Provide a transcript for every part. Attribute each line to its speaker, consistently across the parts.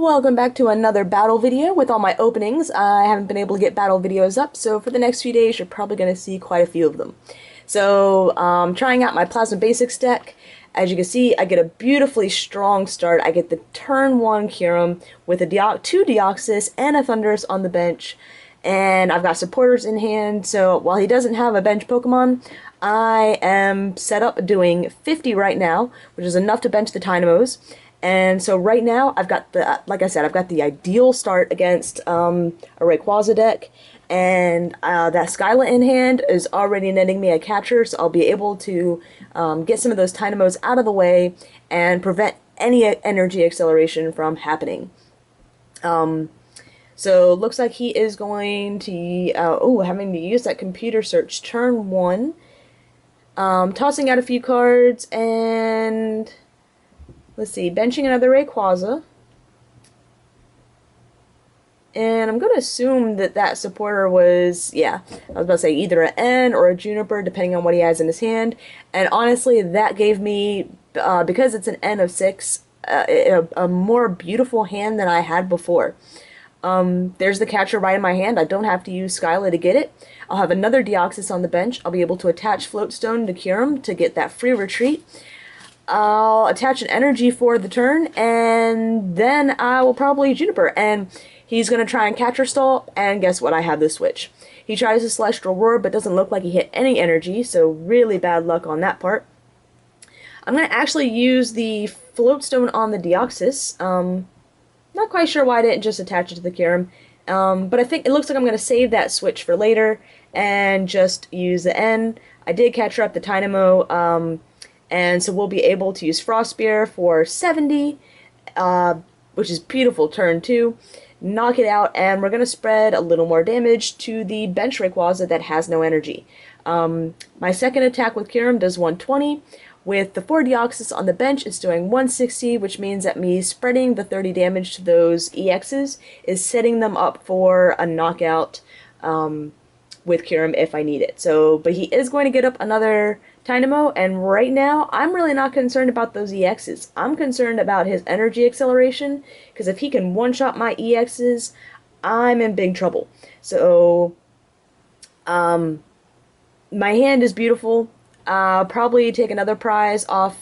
Speaker 1: Welcome back to another battle video with all my openings. I haven't been able to get battle videos up, so for the next few days you're probably going to see quite a few of them. So, trying out my Plasma Basics deck. As you can see, I get a beautifully strong start. I get the turn 1 Kyurem with a 2 Deoxys and a Thundurus on the bench. And I've got supporters in hand, so while he doesn't have a bench Pokemon, I am set up doing 50 right now, which is enough to bench the Dynamos. And so right now, I've got the, like I said, I've got the ideal start against a Rayquaza deck, and that Skyla in hand is already netting me a catcher, so I'll be able to get some of those Dynamos out of the way and prevent any energy acceleration from happening. So looks like he is going to, having to use that computer search turn 1, tossing out a few cards, and let's see, benching another Rayquaza. And I'm going to assume that that supporter was, I was about to say either an N or a Juniper, depending on what he has in his hand. And honestly, that gave me, because it's an N of 6, a more beautiful hand than I had before. There's the catcher right in my hand. I don't have to use Skyla to get it. I'll have another Deoxys on the bench. I'll be able to attach Floatstone to Kyurem to get that free retreat. I'll attach an energy for the turn, and then I will probably Juniper, and he's going to try and catcher stall, and guess what? I have the switch. He tries to Celestial Roar, but doesn't look like he hit any energy, so really bad luck on that part. I'm going to actually use the Floatstone on the Deoxys. Not quite sure why I didn't just attach it to the Kyurem, but I think it looks like I'm going to save that switch for later, and just use the N. I did catcher up the Dynamo, and so we'll be able to use Frost Spear for 70, which is beautiful turn 2, knock it out, and we're going to spread a little more damage to the bench Rayquaza that has no energy. My second attack with Kyurem does 120. With the 4 Deoxys on the bench, it's doing 160, which means that me spreading the 30 damage to those EXs is setting them up for a knockout with Kyurem if I need it. So, but he is going to get up another Dynamo, and right now, I'm really not concerned about those EXs. I'm concerned about his energy acceleration, because if he can one-shot my EXs, I'm in big trouble. So, my hand is beautiful. Probably take another prize off,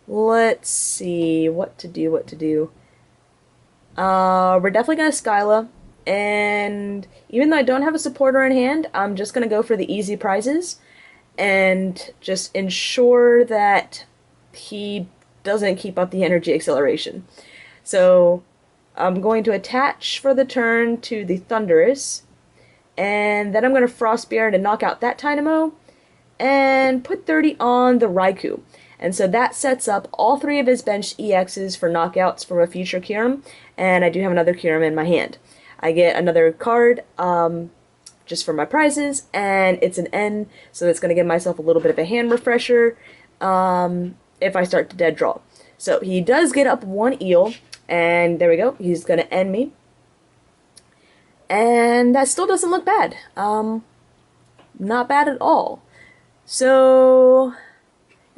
Speaker 1: let's see, what to do. We're definitely gonna Skyla. And even though I don't have a supporter in hand, I'm just going to go for the easy prizes and just ensure that he doesn't keep up the energy acceleration. So I'm going to attach for the turn to the Thundurus, and then I'm going to Frost Spear to knock out that Dynamo and put 30 on the Raikou. And so that sets up all 3 of his bench EXs for knockouts from a future Kyurem, and I do have another Kyurem in my hand. I get another card just for my prizes, and it's an N, so it's going to give myself a little bit of a hand refresher if I start to dead draw. So he does get up 1 eel, and there we go, he's going to end me. And that still doesn't look bad. Not bad at all. So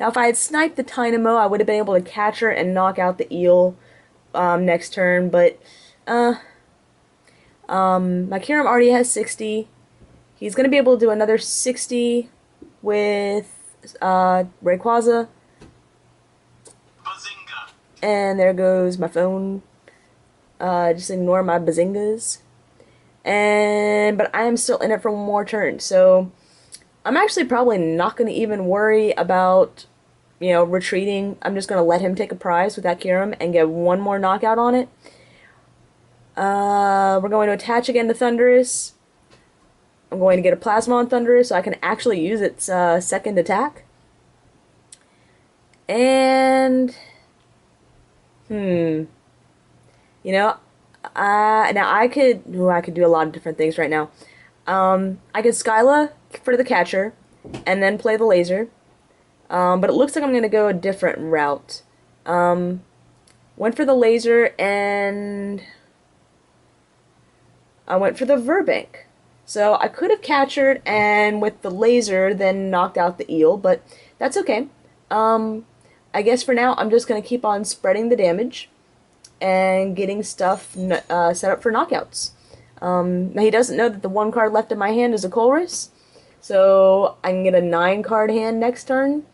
Speaker 1: now if I had sniped the Dynamo, I would have been able to catch her and knock out the eel next turn, but my Kyurem already has 60. He's going to be able to do another 60 with Rayquaza. Bazinga. And there goes my phone. Just ignore my bazingas. But I am still in it for 1 more turn. So I'm actually probably not going to even worry about, retreating. I'm just going to let him take a prize with that Kyurem and get 1 more knockout on it. We're going to attach again to Thundurus. I'm going to get a Plasma on Thundurus so I can actually use its second attack. And, now I could do a lot of different things right now. I could Skyla for the catcher, and then play the laser. But it looks like I'm going to go a different route. Went for the laser, and I went for the Verbank. So I could have catchered and with the laser then knocked out the eel, but that's okay. I I guess for now, I'm just going to keep on spreading the damage and getting stuff set up for knockouts. Now he doesn't know that the one card left in my hand is a Colress, so I can get a 9-card hand next turn.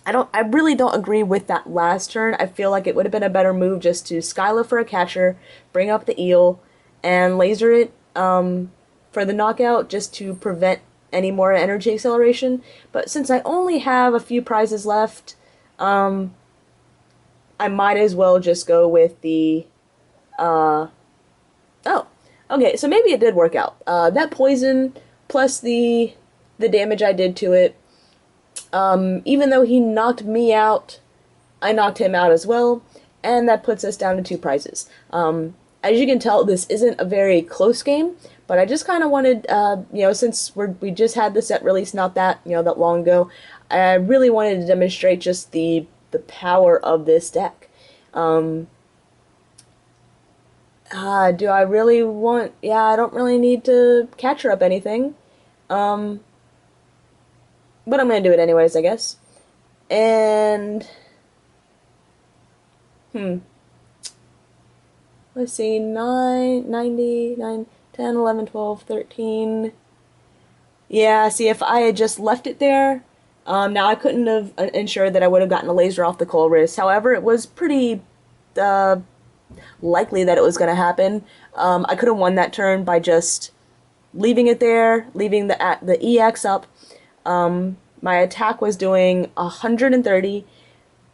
Speaker 1: I really don't agree with that last turn. I feel like it would have been a better move just to Skyla for a catcher, bring up the eel, and laser it for the knockout just to prevent any more energy acceleration. But since I only have a few prizes left, I might as well just go with the oh, okay, so maybe it did work out. That poison plus the damage I did to it, even though he knocked me out, I knocked him out as well, and that puts us down to 2 prizes. As you can tell, this isn't a very close game, but I just kind of wanted, since we just had the set release not that long ago, I really wanted to demonstrate just the power of this deck. Do I really want... Yeah, I don't really need to catcher up anything. But I'm going to do it anyways, I guess. And... Let's see, 9, 90, 9, 10, 11, 12, 13... Yeah, see, if I had just left it there, now I couldn't have ensured that I would have gotten a laser off the Colress. However, it was pretty likely that it was going to happen. I could have won that turn by just leaving it there, leaving the EX up. My attack was doing 130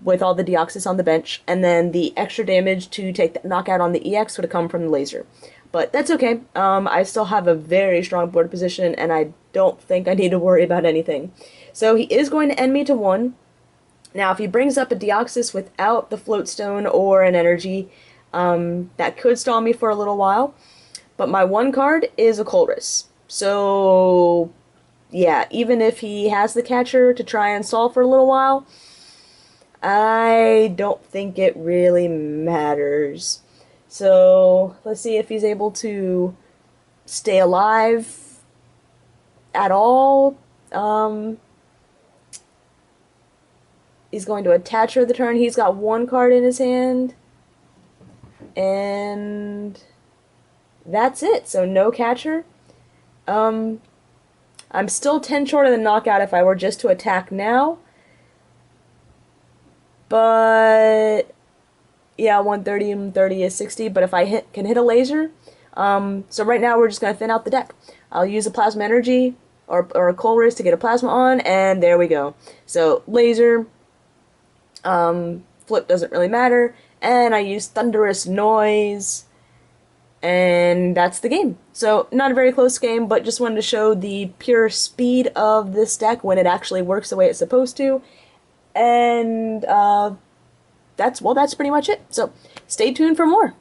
Speaker 1: with all the Deoxys on the bench, and then the extra damage to take the knockout on the EX would have come from the laser. But that's okay. I still have a very strong board position, and I don't think I need to worry about anything. So he is going to end me to 1. Now, if he brings up a Deoxys without the Floatstone or an energy, that could stall me for a little while. But my 1 card is a Colress. So, yeah, even if he has the catcher to try and solve for a little while, I don't think it really matters. So, let's see if he's able to stay alive at all. He's going to attach her the turn. He's got 1 card in his hand. And that's it. So no catcher. I'm still 10 short of the knockout if I were just to attack now. But yeah, 130 and 30 is 60, but if I can hit a laser, so right now we're just going to thin out the deck. I'll use a Plasma Energy or a Colress to get a Plasma on, and there we go. So laser, flip doesn't really matter, and I use Thunderous Noise, and that's the game. So not a very close game, but just wanted to show the pure speed of this deck when it actually works the way it's supposed to. And that's pretty much it. So stay tuned for more.